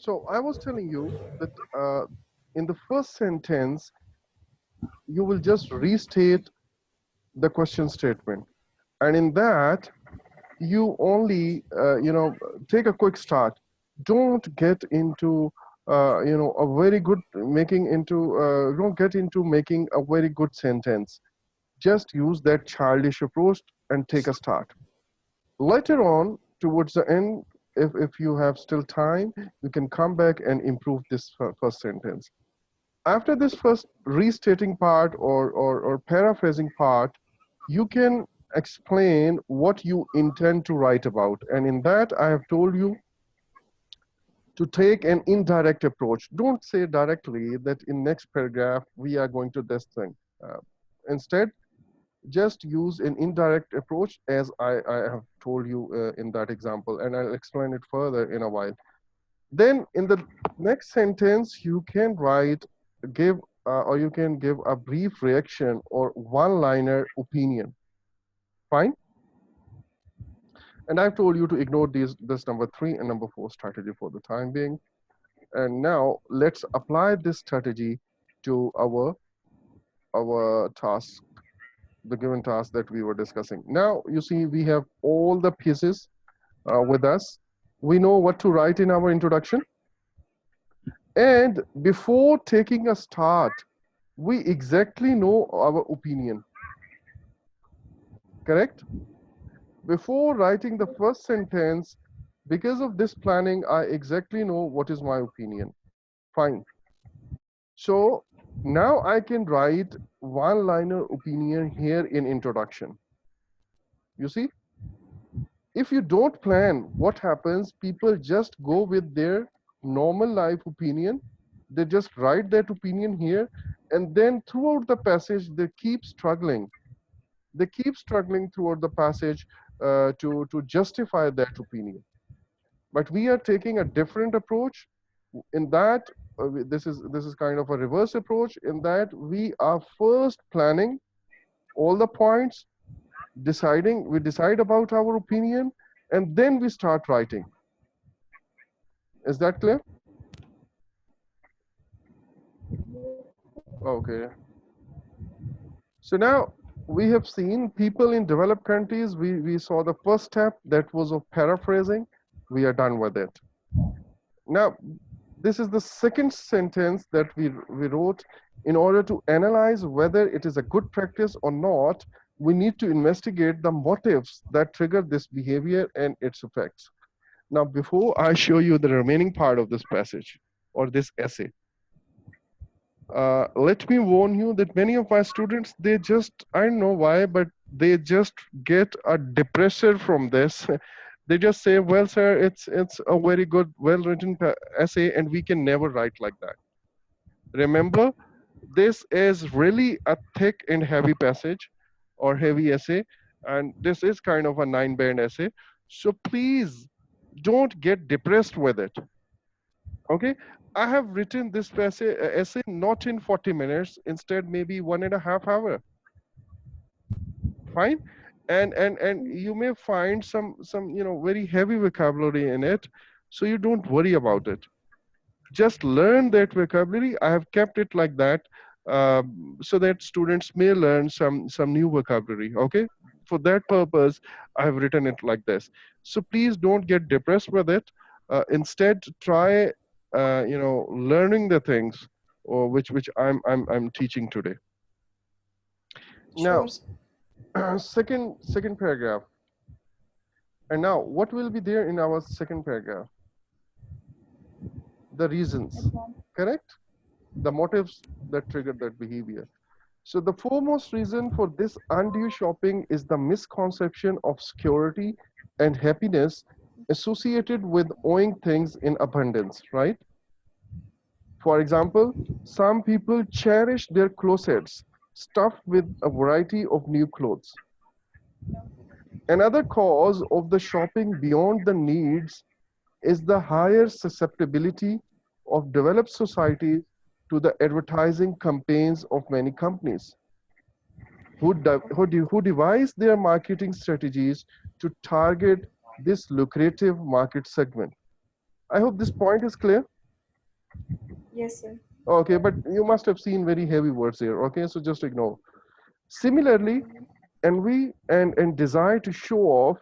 So I was telling you that in the first sentence, you will just restate the question statement. And in that, you only, take a quick start. Don't get into, a very good making into, don't get into making a very good sentence. Just use that childish approach and take a start. Later on, towards the end, if you have still time, you can come back and improve this first sentence. After this first restating part or paraphrasing part, you can explain what you intend to write about. And in that, I have told you to take an indirect approach. Don't say directly that in next paragraph, we are going to this thing. Instead, just use an indirect approach as I have told you in that example, and I'll explain it further in a while. Then in the next sentence, you can give, or you can give a brief reaction or one-liner opinion. Fine? And I've told you to ignore this number 3 and number 4 strategy for the time being. And now let's apply this strategy to our task, the given task that we were discussing. Now, you see, we have all the pieces with us. We know what to write in our introduction. And before taking a start, we exactly know our opinion. Correct? Before writing the first sentence, because of this planning, I exactly know what is my opinion. Fine. So now I can write one-liner opinion here in introduction. You see? If you don't plan, what happens? People just go with their normal life opinion. They just write that opinion here, and then throughout the passage, they keep struggling. They keep struggling throughout the passage to justify that opinion. But we are taking a different approach. In that, this is kind of a reverse approach. In that, we are first planning all the points, we decide about our opinion, and then we start writing. Is that clear? Okay. So now we have seen people in developed countries. We saw the first step, that was of paraphrasing. We are done with it. Now, this is the second sentence that we wrote. In order to analyze whether it is a good practice or not, we need to investigate the motives that trigger this behavior and its effects. Now, before I show you the remaining part of this passage or this essay, let me warn you that many of my students, they just, I don't know why, but they just get a depressor from this. They just say, well, sir, it's a very good, well-written essay, and we can never write like that. Remember, this is really a thick and heavy passage or heavy essay, and this is kind of a 9-band essay. So please don't get depressed with it. Okay, I have written this essay not in 40 minutes, instead maybe 1.5 hours. Fine. And you may find some very heavy vocabulary in it, so you don't worry about it. Just learn that vocabulary. I have kept it like that so that students may learn some new vocabulary. Okay, for that purpose I have written it like this. So please don't get depressed with it. Instead, try learning the things which I'm teaching today. Now, second paragraph. And now, what will be there in our second paragraph? The reasons, correct? The motives that trigger that behavior. So the foremost reason for this undue shopping is the misconception of security and happiness associated with owning things in abundance, right? For example, some people cherish their closets stuffed with a variety of new clothes. Another cause of the shopping beyond the needs is the higher susceptibility of developed societies to the advertising campaigns of many companies who devise their marketing strategies to target this lucrative market segment. I hope this point is clear. Yes, sir. Okay, but you must have seen very heavy words here. Okay, so just ignore. Similarly, and desire to show off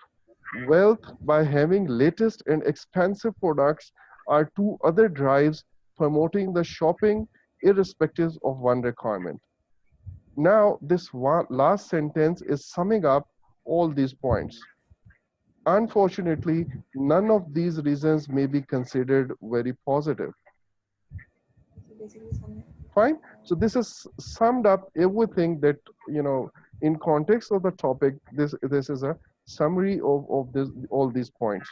wealth by having latest and expensive products are two other drives promoting the shopping irrespective of one requirement. Now, this last sentence is summing up all these points. Unfortunately, none of these reasons may be considered very positive. So basically, some. Fine. So this is summed up everything that, you know, in context of the topic, this is a summary of this all these points.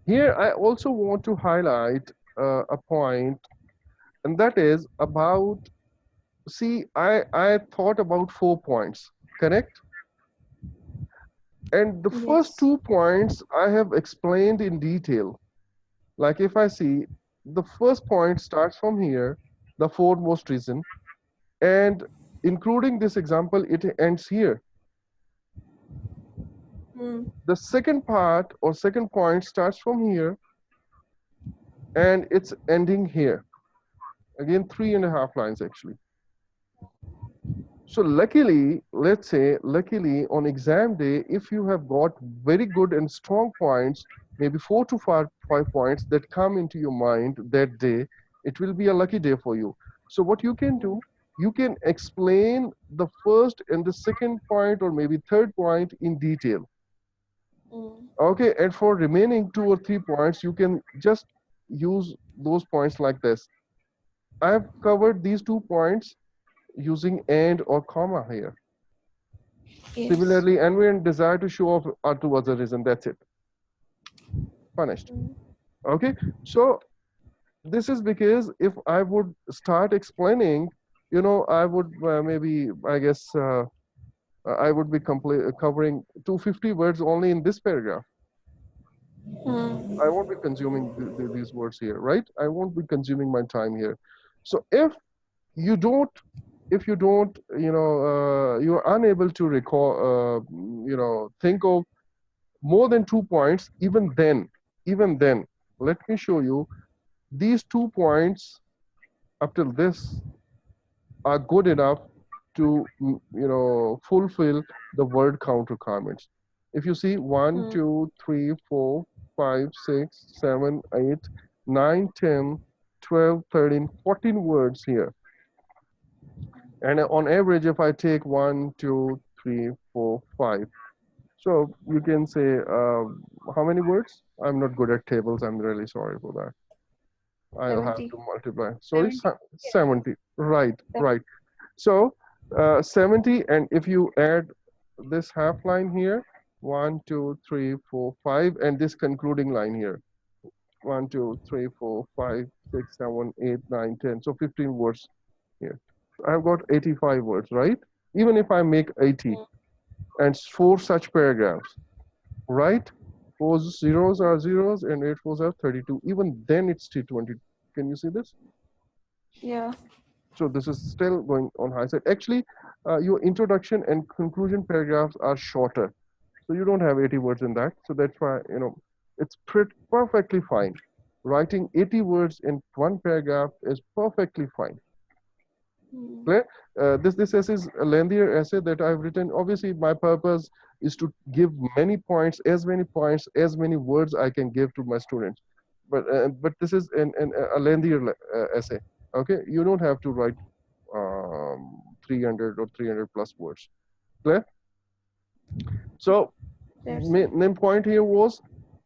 Here, I also want to highlight a point, and that is about, see, I thought about 4 points, correct? And the first Yes. 2 points I have explained in detail. Like if I see the first point starts from here, the foremost reason, and including this example, it ends here. Hmm. The second part or second point starts from here and it's ending here. Again, 3.5 lines actually. So luckily, let's say, luckily on exam day, if you have got very good and strong points, maybe 4 to 5 points that come into your mind that day, it will be a lucky day for you. So what you can do, you can explain the first and the second point or maybe third point in detail. Hmm. Okay, and for remaining 2 or 3 points, you can just use those points like this. I have covered these 2 points using and or comma here. Yes. Similarly, envy and desire to show off are two other reasons. That's it. Punished. Hmm. Okay, so this is because if I would start explaining, you know, I would maybe, I guess, I would be covering 250 words only in this paragraph. Hmm. I won't be consuming these words here, right? I won't be consuming my time here. So you don't, if you don't, you know, you're unable to recall, you know, think of more than 2 points, even then, let me show you these 2 points up till this are good enough to, you know, fulfill the word count requirements. If you see one, Hmm. 2, 3, 4, 5, 6, 7, 8, 9, 10, 12, 13, 14 words here. And on average, if I take 1, 2, 3, 4, 5, so you can say how many words? I'm not good at tables. I'm really sorry for that. I'll have 70. to multiply. Sorry, 70. 70. Right, Seven. right. So 70, and if you add this half line here, 1, 2, 3, 4, 5, and this concluding line here, 1, 2, 3, 4, 5, 6, 7, 8, 9, 10. So 15 words here. I've got 85 words, right? Even if I make 80 Hmm. and 4 such paragraphs, right? 4 zeros are zeros and 8 4s are 32. Even then it's T20. Can you see this? Yeah. So this is still going on high side. Actually, your introduction and conclusion paragraphs are shorter. So you don't have 80 words in that. So that's why, you know, it's perfectly fine. Writing 80 words in one paragraph is perfectly fine. Hmm. Clear? This essay is a lengthier essay that I've written. Obviously, my purpose is to give many points, as many words I can give to my students. But this is a lengthier essay. Okay, you don't have to write 300 or 300 plus words. Clear? So That's it. main point here was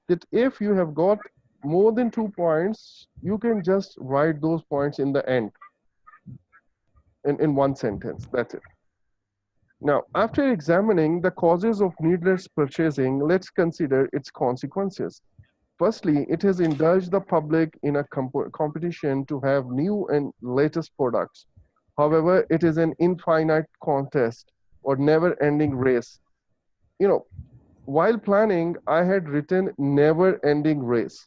that if you have got more than 2 points, you can just write those points in the end in one sentence. That's it. Now, after examining the causes of needless purchasing, let's consider its consequences. Firstly, it has indulged the public in a competition to have new and latest products. However, it is an infinite contest or never-ending race. You know, while planning, I had written never-ending race.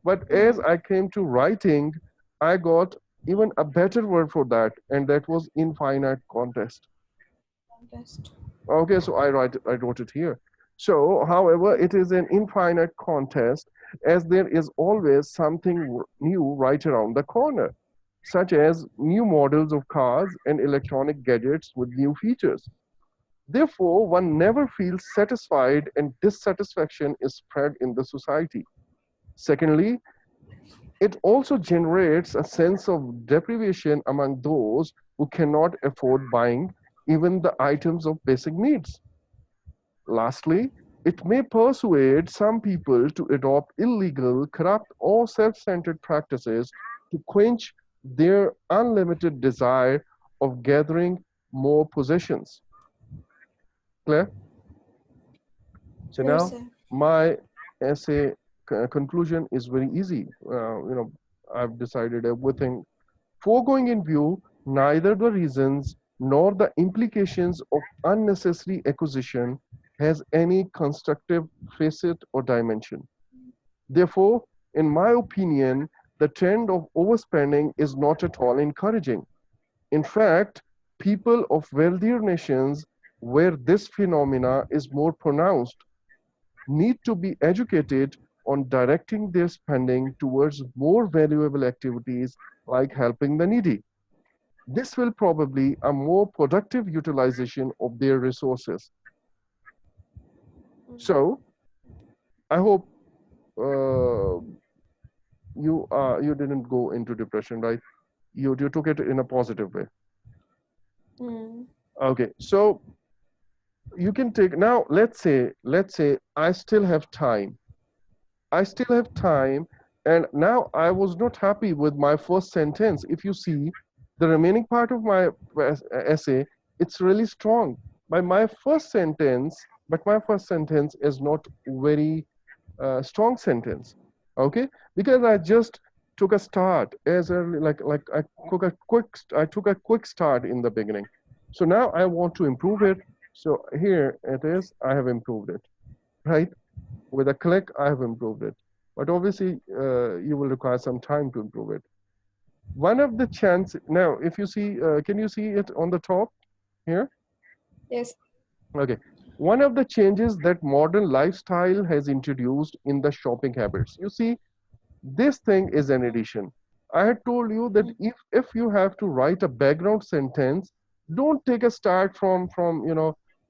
But as Hmm. I came to writing, I got even a better word for that, and that was infinite contest. Contest. Okay, so I wrote it here. So, however, it is an infinite contest, as there is always something new right around the corner, such as new models of cars and electronic gadgets with new features. Therefore, one never feels satisfied and dissatisfaction is spread in the society. Secondly, it also generates a sense of deprivation among those who cannot afford buying even the items of basic needs. Lastly, it may persuade some people to adopt illegal, corrupt, or self centered practices to quench their unlimited desire of gathering more possessions. Clear? So Sure, now sir. my essay conclusion is very easy. I've decided everything. Foregoing in view, neither the reasons nor the implications of unnecessary acquisition has any constructive facet or dimension. Therefore, in my opinion, the trend of overspending is not at all encouraging. In fact, people of wealthier nations where this phenomena is more pronounced need to be educated on directing their spending towards more valuable activities like helping the needy. This will probably a more productive utilization of their resources. So I hope uh, you didn't go into depression, right? You took it in a positive way. Mm. Okay, so you can take now. Let's say I still have time. I still have time, and now I was not happy with my first sentence. If you see the remaining part of my essay, it's really strong. But my first sentence is not very strong sentence. Okay, because I just took a start as early like I took a quick start in the beginning. So now I want to improve it. So here it is. I have improved it, right? With a click, I have improved it. But obviously, you will require some time to improve it. One of the chance now, if you see, can you see it on the top here? Yes. Okay. One of the changes that modern lifestyle has introduced in the shopping habits. You see, this thing is an addition. I had told you that Mm. if you have to write a background sentence, don't take a start from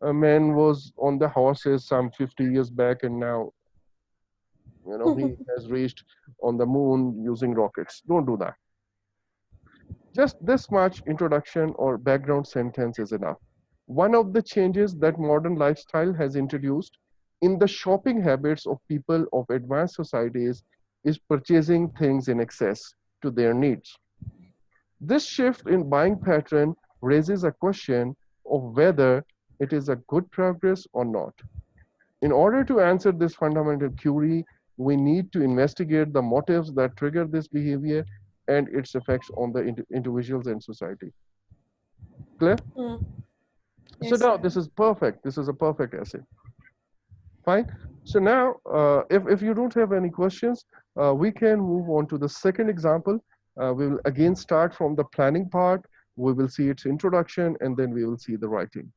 a man was on the horses some 50 years back and now he has reached on the moon using rockets. Don't do that. Just this much introduction or background sentence is enough. One of the changes that modern lifestyle has introduced in the shopping habits of people of advanced societies is purchasing things in excess to their needs. This shift in buying pattern raises a question of whether it is a good progress or not. In order to answer this fundamental query, we need to investigate the motives that trigger this behavior and its effects on the individuals and society. Clear? Mm. So Yes, now sir. this is perfect. This is a perfect essay. Fine. So now, if you don't have any questions, we can move on to the second example. We will again start from the planning part. We will see its introduction and then we will see the writing.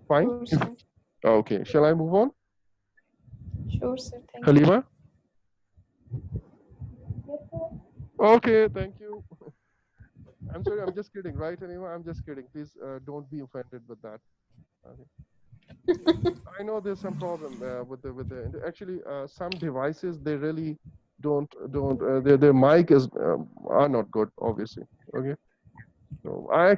Fine? Sure, sir. Okay. Shall I move on? Sure, sir. Thank you. Halima? Okay, thank you. I'm sorry, I'm just kidding, right? Anyway, I'm just kidding. Please don't be offended with that. Okay. I know there's some problem with the actually some devices they really don't their mic is are not good obviously. Okay. So I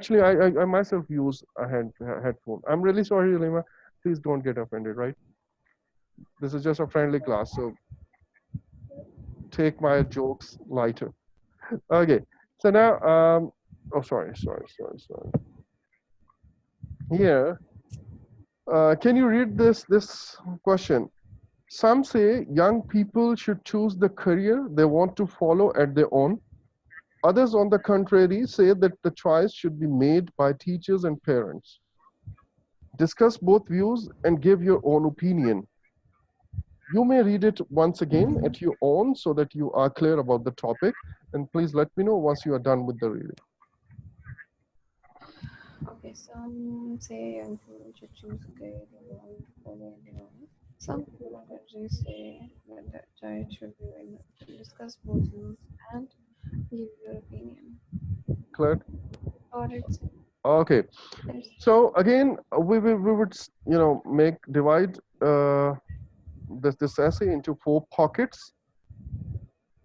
myself use a headphone. I'm really sorry, Lima. Please don't get offended, right? This is just a friendly class, so take my jokes lighter. Okay. So now oh sorry. Here, can you read this question? Some say young people should choose the career they want to follow at their own. Others, on the contrary, say that the choice should be made by teachers and parents. Discuss both views and give your own opinion. You may read it once again at your own so that you are clear about the topic. And please let me know once you are done with the reading. Okay, some say young people should choose a career they want to follow and their own. Some people usually say that the child should be discuss both views and give your opinion. Clear? Or Okay. it's So again, we would make divide this essay into 4 pockets.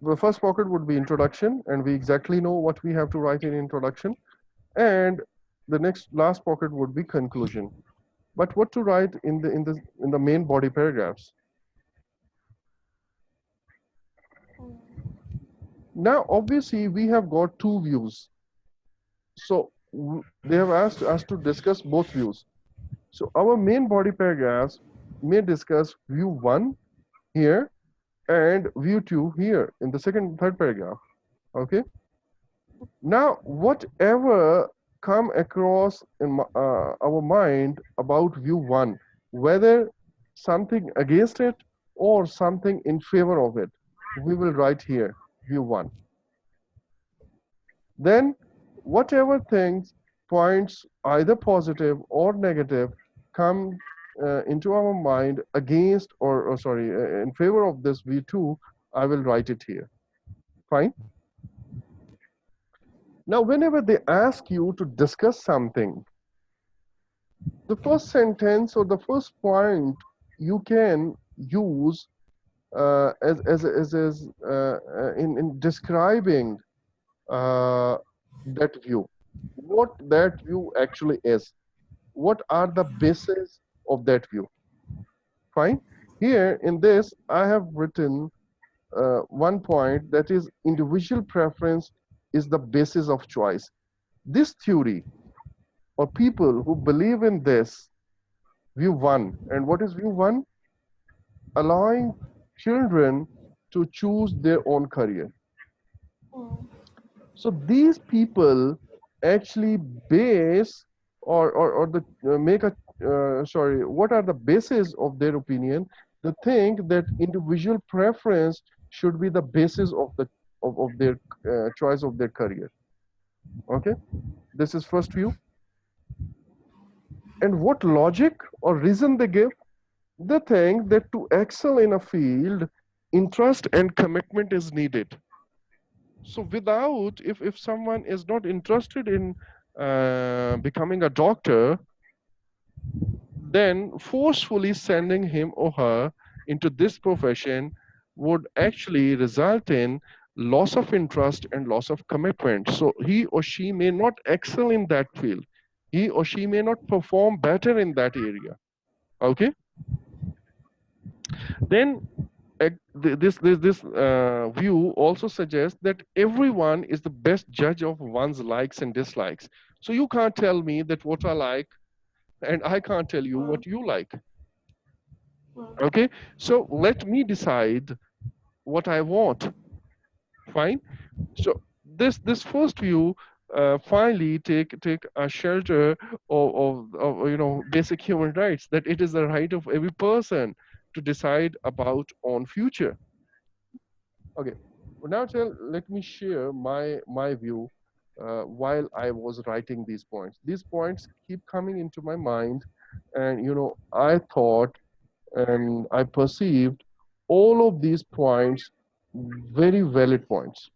The first pocket would be introduction, and we exactly know what we have to write in introduction. And the next last pocket would be conclusion. But what to write in the main body paragraphs? Now, obviously, we have got 2 views. So they have asked us to discuss both views. So our main body paragraphs may discuss view 1 here and view 2 here in the second and third paragraph. Okay. Now, whatever come across in our mind about view 1, whether something against it or something in favor of it, we will write here view 1. Then whatever things, points either positive or negative, come into our mind against or sorry, in favor of this v2, I will write it here. Fine. Now, whenever they ask you to discuss something, the first sentence or the first point you can use in describing that view, what that view actually is, what are the bases of that view. Fine. Here in this, I have written one point, that is individual preference is the basis of choice. This theory, or people who believe in this view 1, and what is view 1? Allowing children to choose their own career. So these people actually base or the make a sorry, what are the basis of their opinion? They think that individual preference should be the basis of the of their choice of their career. Okay, this is first view. And what logic or reason they give? They think that to excel in a field, interest and commitment is needed. So without, if someone is not interested in becoming a doctor, then forcefully sending him or her into this profession would actually result in loss of interest and loss of commitment. So he or she may not excel in that field. He or she may not perform better in that area. Okay. Then this view also suggests that everyone is the best judge of one's likes and dislikes. So you can't tell me that what I like, and I can't tell you what you like. Okay, so let me decide what I want. Fine. So this first view finally take a shelter of basic human rights, that it is the right of every person to decide about own future. Okay, well, now let me share my view while I was writing these points. These points keep coming into my mind, and I thought and I perceived all of these points very valid points.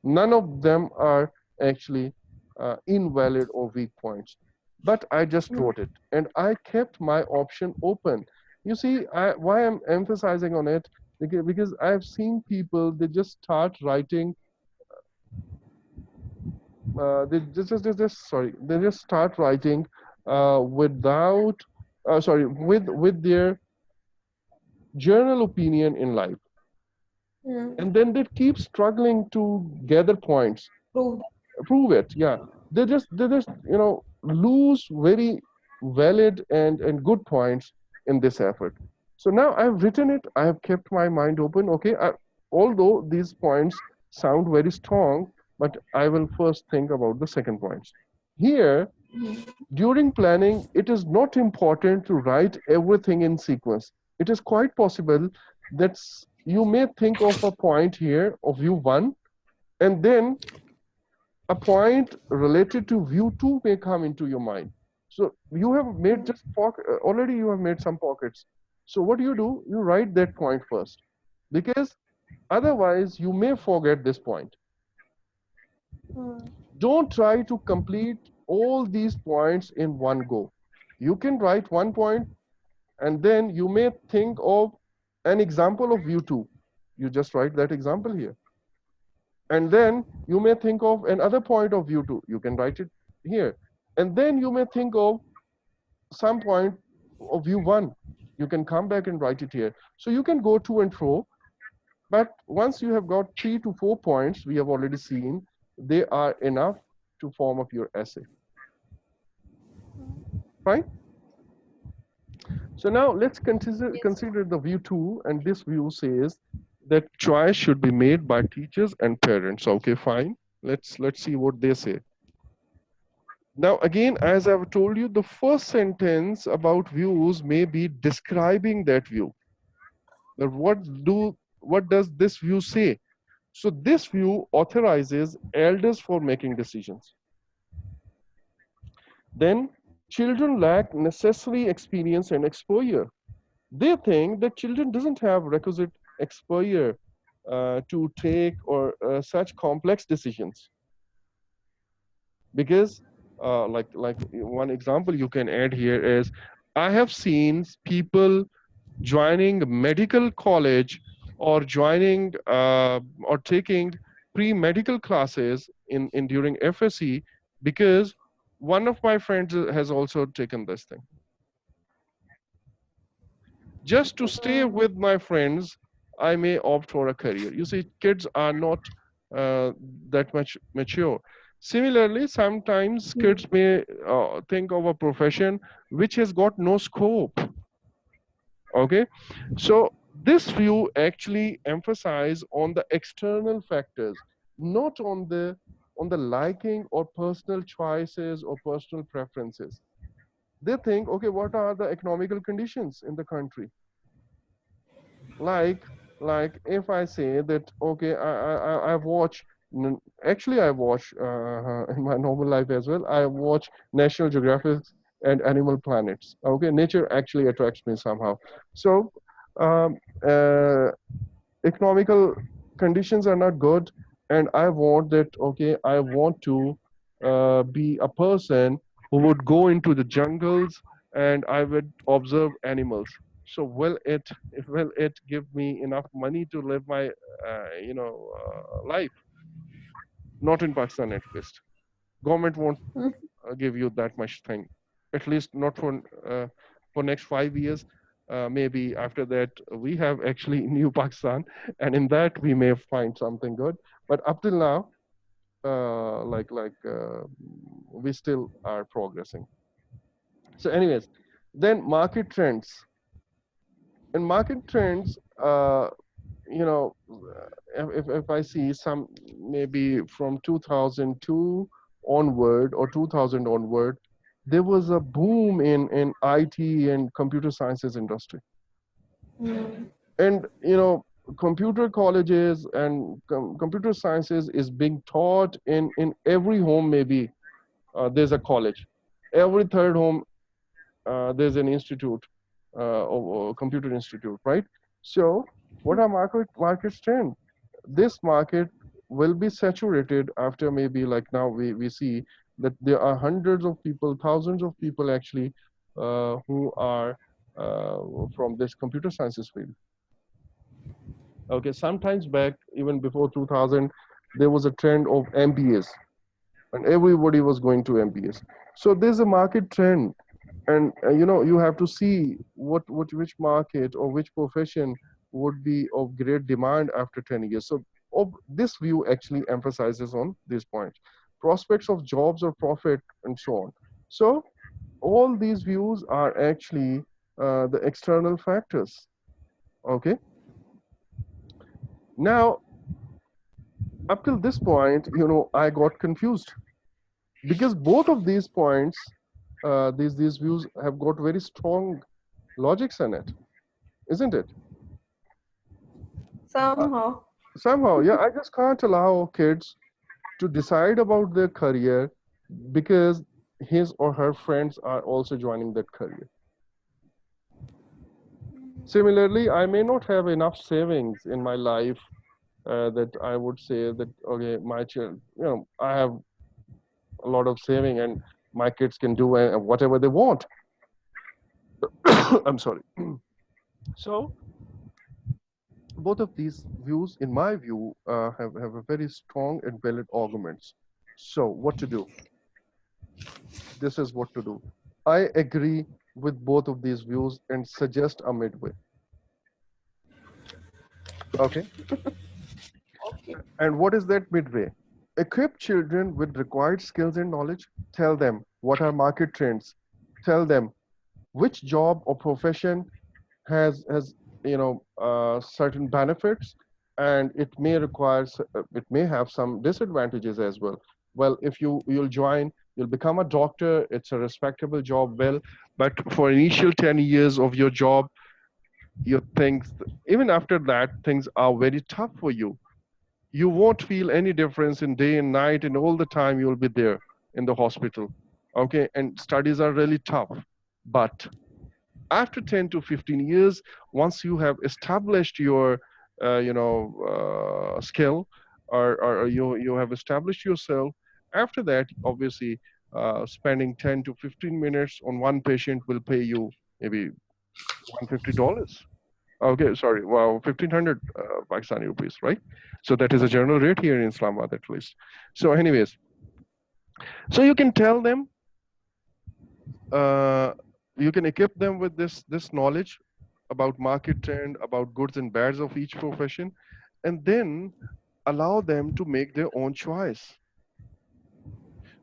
None of them are actually invalid or weak points. But I just wrote it, and I kept my option open. You see, why I'm emphasizing on it, because I've seen people, they just start writing. They just start writing without, with their general opinion in life, and then they keep struggling to gather points. Prove it. Yeah, they just lose very valid and good points in this effort. So now I've written it, I have kept my mind open. Okay, although these points sound very strong, but I will first think about the second points here. During planning, it is not important to write everything in sequence. It is quite possible that you may think of a point here of view 1, and then a point related to view 2 may come into your mind. So you have made just already you have made some pockets. So what do? You write that point first, because otherwise you may forget this point. Mm. Don't try to complete all these points in one go. You can write one point and then you may think of an example of view 2. You just write that example here. And then you may think of another point of view 2. You can write it here. And then you may think of some point of view 1. You can come back and write it here. So you can go to and fro. But once you have got 3 to 4 points, we have already seen, they are enough to form up your essay. Fine? So now let's Yes. consider the view 2, and this view says that choice should be made by teachers and parents. Okay, fine. Let's see what they say. Now again, as I've told you, the first sentence about views may be describing that view. That what does this view say? So this view authorizes elders for making decisions. Then children lack necessary experience and exposure. They think that children doesn't have requisite exposure to take or such complex decisions, because like one example you can add here is, I have seen people joining medical college or joining or taking pre-medical classes in during FSE, because one of my friends has also taken this thing. Just to stay Mm. with my friends, I may opt for a career. You see, kids are not uh, that much mature. Similarly, sometimes kids may think of a profession which has got no scope. Okay, so this view actually emphasize on the external factors, not on the liking or personal choices or personal preferences. They think, okay, what are the economical conditions in the country? like if I say that, okay, I watch, actually I watch in my normal life as well, I watch National Geographic and Animal Planets. Okay, nature actually attracts me somehow. So um, uh, economical conditions are not good, and I want that, okay, I want to be a person who would go into the jungles and I would observe animals. So will it give me enough money to live my life? Not in Pakistan, at least. Government won't give you that much thing, at least not for next 5 years. Maybe after that we have actually new Pakistan, and in that we may find something good. But up till now, we still are progressing. So anyways, then market trends. In market trends, you know, if I see some, maybe from 2002 onward or 2000 onward, there was a boom in IT and computer sciences industry. Mm. And computer colleges and computer sciences is being taught in every home. Maybe there's a college. Every third home there's an institute, or computer institute, right? So what are market trend? This market will be saturated after, maybe like now we see that there are hundreds of people, thousands of people actually, who are uh, from this computer sciences field. Okay, sometimes back, even before 2000, there was a trend of MBAs, and everybody was going to MBAs. So there's a market trend, and you have to see which market or which profession would be of great demand after 10 years. So this view actually emphasizes on these points: prospects of jobs or profit, and so on. So all these views are actually the external factors. Okay, now up till this point, I got confused, because both of these points, these views have got very strong logics in it, isn't it? uh, Somehow. Somehow, yeah, I just can't allow kids to decide about their career, because his or her friends are also joining that career. Mm, Similarly, I may not have enough savings in my life that I would say that okay, my child, I have a lot of saving and my kids can do whatever they want. I'm sorry. So both of these views, in my view, have a very strong and valid arguments. So what to do? This is what to do. I agree with both of these views and suggest a midway. Okay. okay. And what is that midway? Equip children with required skills and knowledge. Tell them what are market trends. Tell them which job or profession has certain benefits, and it may require it may have some disadvantages as well. Well, if you'll join, you'll become a doctor. It's a respectable job, well, but for initial 10 years of your job, you think even after that things are very tough for you. You won't feel any difference in day and night, and all the time you'll be there in the hospital. Okay, and studies are really tough. But after 10 to 15 years, once you have established your skill, or you have established yourself, after that, obviously, spending 10 to 15 minutes on one patient will pay you maybe $150. Okay, sorry, well, 1500 Pakistani rupees, right? So that is a general rate here in Islamabad, at least. So anyways, so you can tell them, uh, you can equip them with this knowledge about market trend, about goods and bads of each profession, and then allow them to make their own choice.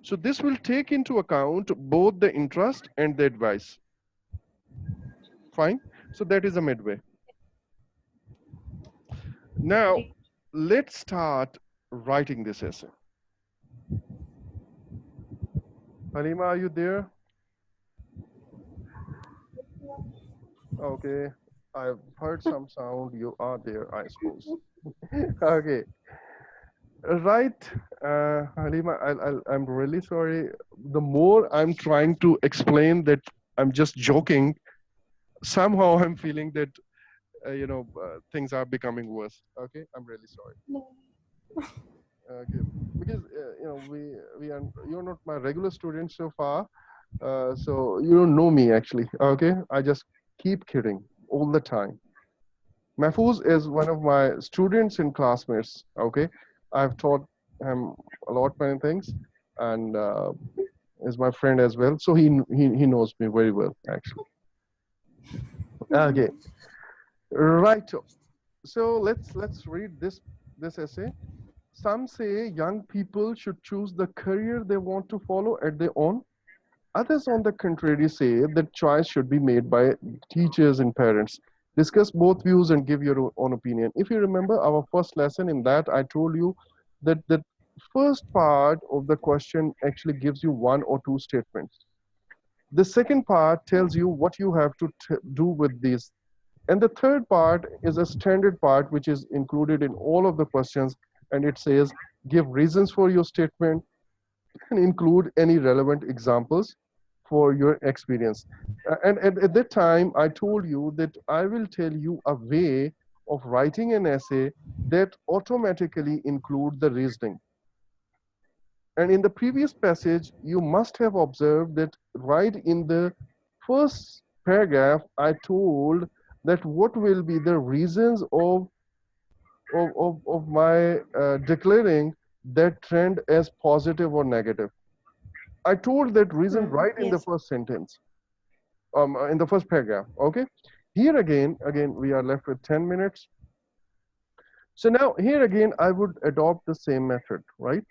So this will take into account both the interest and the advice. Fine. So that is a midway. Now Great. let's start writing this essay. Halima, are you there? Okay. I've heard some sound. You are there, I suppose. Okay. Right, Halima, I'm really sorry. The more I'm trying to explain that I'm just joking, somehow I'm feeling that things are becoming worse. Okay, I'm really sorry. No. Okay, because we are, you're not my regular student so far, so you don't know me actually. Okay, I just keep kidding all the time. Mahfouz is one of my students and classmates. Okay, I've taught him a lot many things, and is my friend as well. So he knows me very well actually. Okay, right. So let's read this essay. Some say young people should choose the career they want to follow at their own. Others, on the contrary, say that choice should be made by teachers and parents. Discuss both views and give your own opinion. If you remember our first lesson, in that I told you that the first part of the question actually gives you one or two statements. The second part tells you what you have to do with these. And the third part is a standard part which is included in all of the questions, and it says give reasons for your statement and include any relevant examples for your experience. And at that time, I told you that I will tell you a way of writing an essay that automatically include the reasoning. And in the previous passage, you must have observed that right in the first paragraph, I told that what will be the reasons of my declaring that trend as positive or negative. I told that reason right in the Yes. first sentence, in the first paragraph. Okay. Here again, we are left with 10 minutes. So now here again, I would adopt the same method, right?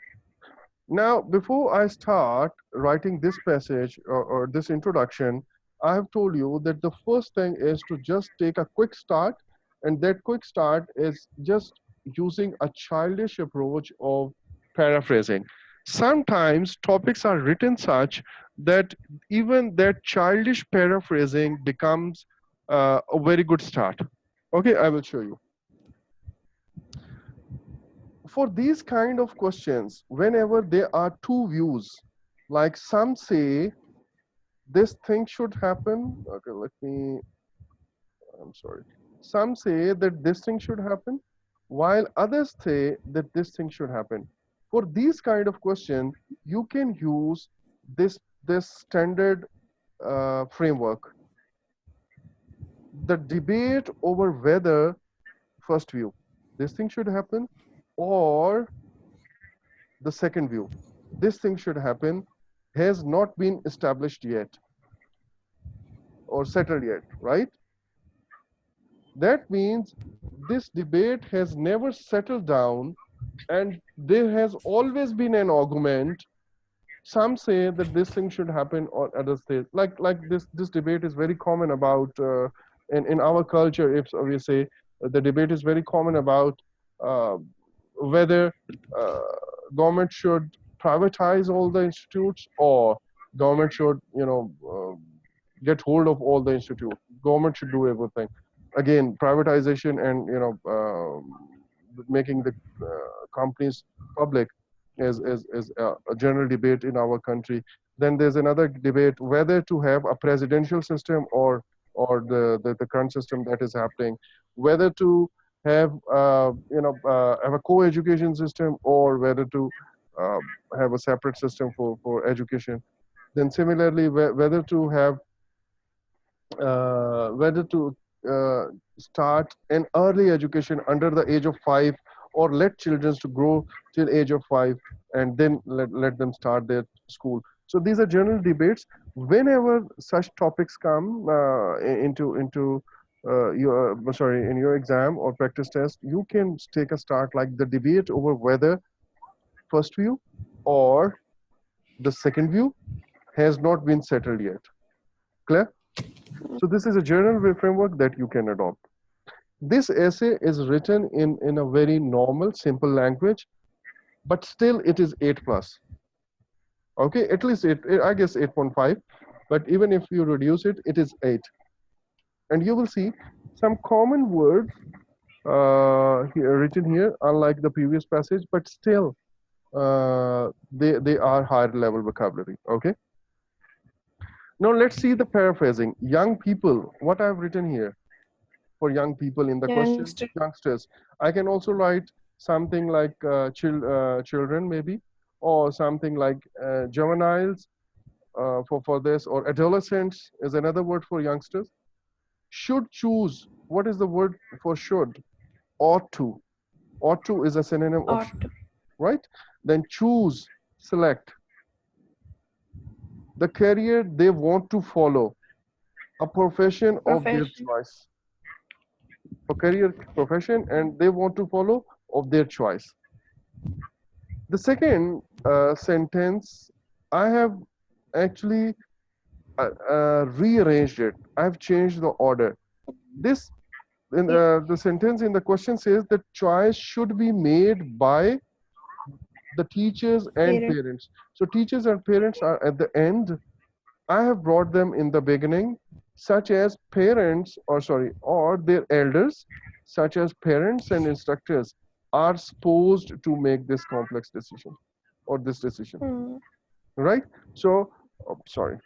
Now, before I start writing this passage or this introduction, I have told you that the first thing is to just take a quick start, and that quick start is just using a childish approach of paraphrasing. Sometimes topics are written such that even that childish paraphrasing becomes a very good start. Okay, I will show you. For these kind of questions, whenever there are two views, Like some say this thing should happen. Okay, I'm sorry. Some say that this thing should happen, while others say that this thing should happen. For these kind of question, you can use this standard framework. The debate over whether, first view, this thing should happen, or the second view, this thing should happen, has not been established yet or settled yet, right? That means this debate has never settled down, and there has always been an argument. Some say that this thing should happen, or others say, like this debate is very common about in our culture. If we say the debate is very common about uh, whether uh, government should privatize all the institutes, or government should get hold of all the institutes. Government should do everything. Again, privatization and making the companies public is a general debate in our country. Then there's another debate whether to have a presidential system, or the current system that is happening, whether to have have a co-education system, or whether to uh, have a separate system for education. Then similarly, whether to uh, start an early education under the age of 5, or let children to grow till age of 5, and then let them start their school. So these are general debates. Whenever such topics come into your sorry in your exam or practice test, you can take a start like the debate over whether first view or the second view has not been settled yet. Clear? So this is a general framework that you can adopt. This essay is written in a very normal, simple language, but still it is 8 plus. Okay, at least I guess 8.5, but even if you reduce it, it is 8. And you will see some common words here, written here, unlike the previous passage, but still they are higher level vocabulary. Okay. Now let's see the paraphrasing. Young people, what I've written here for young people in the question, Youngster. youngsters. I can also write something like children maybe, or something like juveniles for this, or adolescents is another word for youngsters. Should choose, what is the word for should? Ought to. Ought to is a synonym of Ought should, to. right? Then choose, select the career they want to follow, a profession of their Profession. choice, a career profession and they want to follow of their choice. The second sentence, I have actually rearranged it. I've changed the order. This in Yeah. the sentence in the question says that choice should be made by the teachers and Parent. parents. So teachers and parents are at the end. I have brought them in the beginning, such as parents, or sorry, or their elders, such as parents and instructors, are supposed to make this complex decision or this decision, Hmm. right? So, oh, sorry,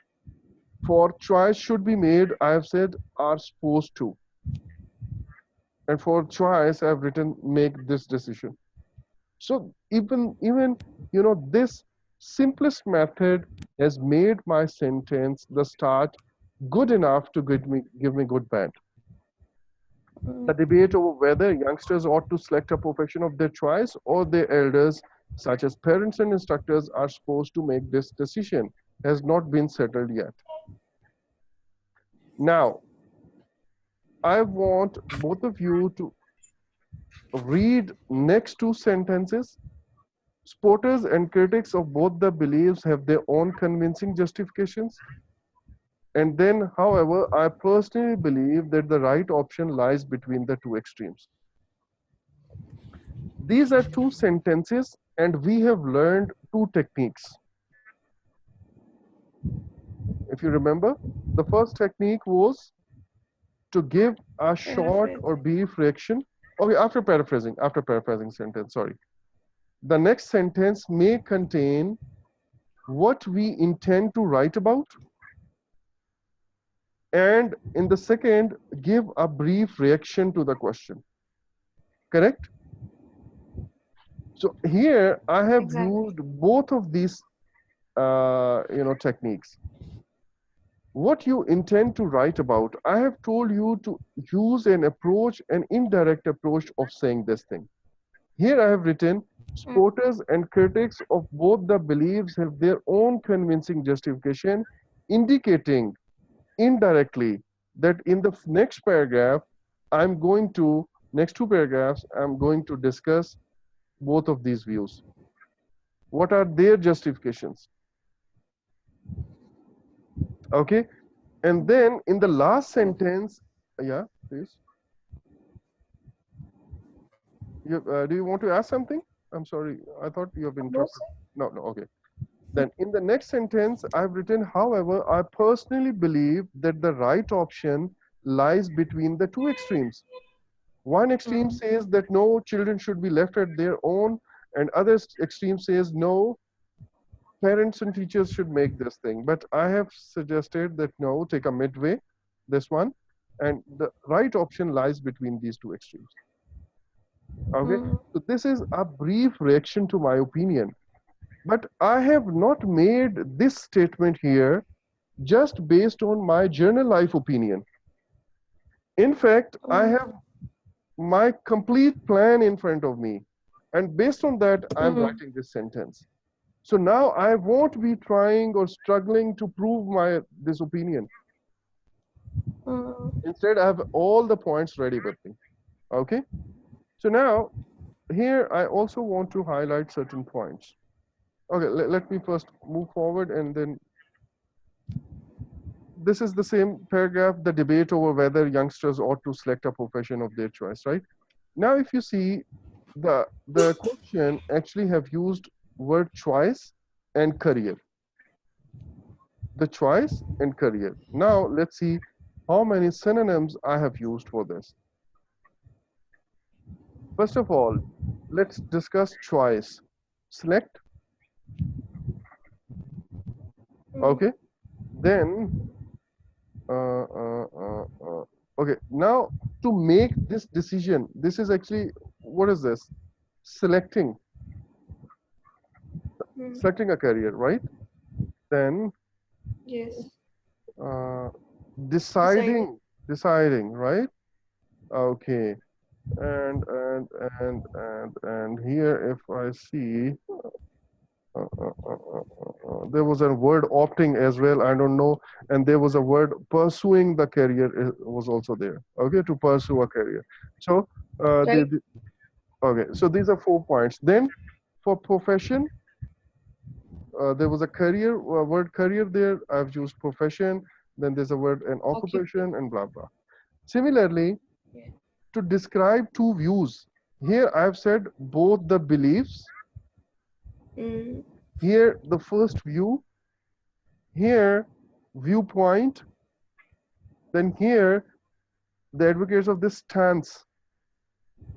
for choice should be made, I have said are supposed to, and for choice, I have written make this decision. So even this simplest method has made my sentence the start good enough to give me good band. Hmm. The debate over whether youngsters ought to select a profession of their choice, or their elders, such as parents and instructors, are supposed to make this decision has not been settled yet. Now, I want both of you to read next two sentences. Supporters and critics of both the beliefs have their own convincing justifications. And then, however, I personally believe that the right option lies between the two extremes. These are two sentences, and we have learned two techniques. If you remember, the first technique was to give a short Paraphrase. or brief reaction. Okay, after paraphrasing sentence, sorry. The next sentence may contain what we intend to write about, and in the second, give a brief reaction to the question. Correct? So here I have Exactly. used both of these techniques. What you intend to write about, I have told you to use an approach, an indirect approach of saying this thing. Here I have written, Mm, supporters and critics of both the beliefs have their own convincing justification, indicating indirectly that in the next paragraph, I'm going to, next two paragraphs, I'm going to discuss both of these views. What are their justifications? Okay. And then in the last okay. sentence, yeah, please. Do you want to ask something? I'm sorry, I thought you have No, interrupted. sir. No, no, okay. Then in the next sentence, I've written, however, I personally believe that the right option lies between the two extremes. One extreme Mm, says that no, children should be left at their own, and other extreme says no, parents and teachers should make this thing. But I have suggested that no, take a midway, this one, and the right option lies between these two extremes. Okay, mm, so this is a brief reaction to my opinion. But I have not made this statement here just based on my journal life opinion. In fact, I mm, have my complete plan in front of me. And based on that, I'm mm, writing this sentence. So now I won't be trying or struggling to prove my this opinion. mm, Instead, I have all the points ready with me. Okay. So now here I also want to highlight certain points. Okay, let me first move forward, and then this is the same paragraph, the debate over whether youngsters ought to select a profession of their choice, right? Now, if you see, the question actually have used word choice and career. The choice and career. Now, let's see how many synonyms I have used for this. First of all, let's discuss choice. Select, mm, okay? Then, uh, uh, uh, uh, okay, now to make this decision, this is actually, what is this? Selecting, mm. selecting a career, right? Then Yes. uh, Deciding. deciding, right? Okay, and here, if I see, there was a word opting as well. I don't know, and there was a word pursuing the career was also there. Okay, to pursue a career. So, Right. okay, so these are 4 points. Then, for profession, there was a career word career there. I've used profession. Then there's a word an Occupation. occupation and blah blah. Similarly, Yeah. to describe two views, here I've said both the beliefs. Mm, Here the first view. Here viewpoint. Then here the advocates of this stance.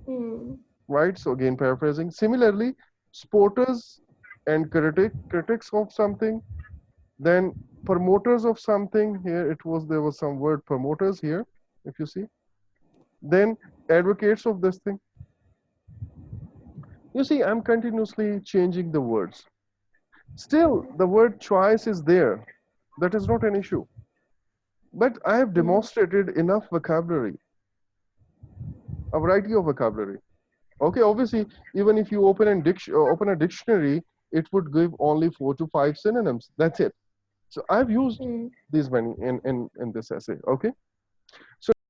mm, Right. So again paraphrasing. Similarly, supporters and critics of something. Then promoters of something. Here it was there was some word promoters here, if you see. Then advocates of this thing. You see, I'm continuously changing the words. Still, the word choice is there. That is not an issue. But I have mm, demonstrated enough vocabulary, a variety of vocabulary. Okay, obviously, even if you open a dictionary, it would give only 4 to 5 synonyms. That's it. So I've used mm. these many in this essay. Okay. So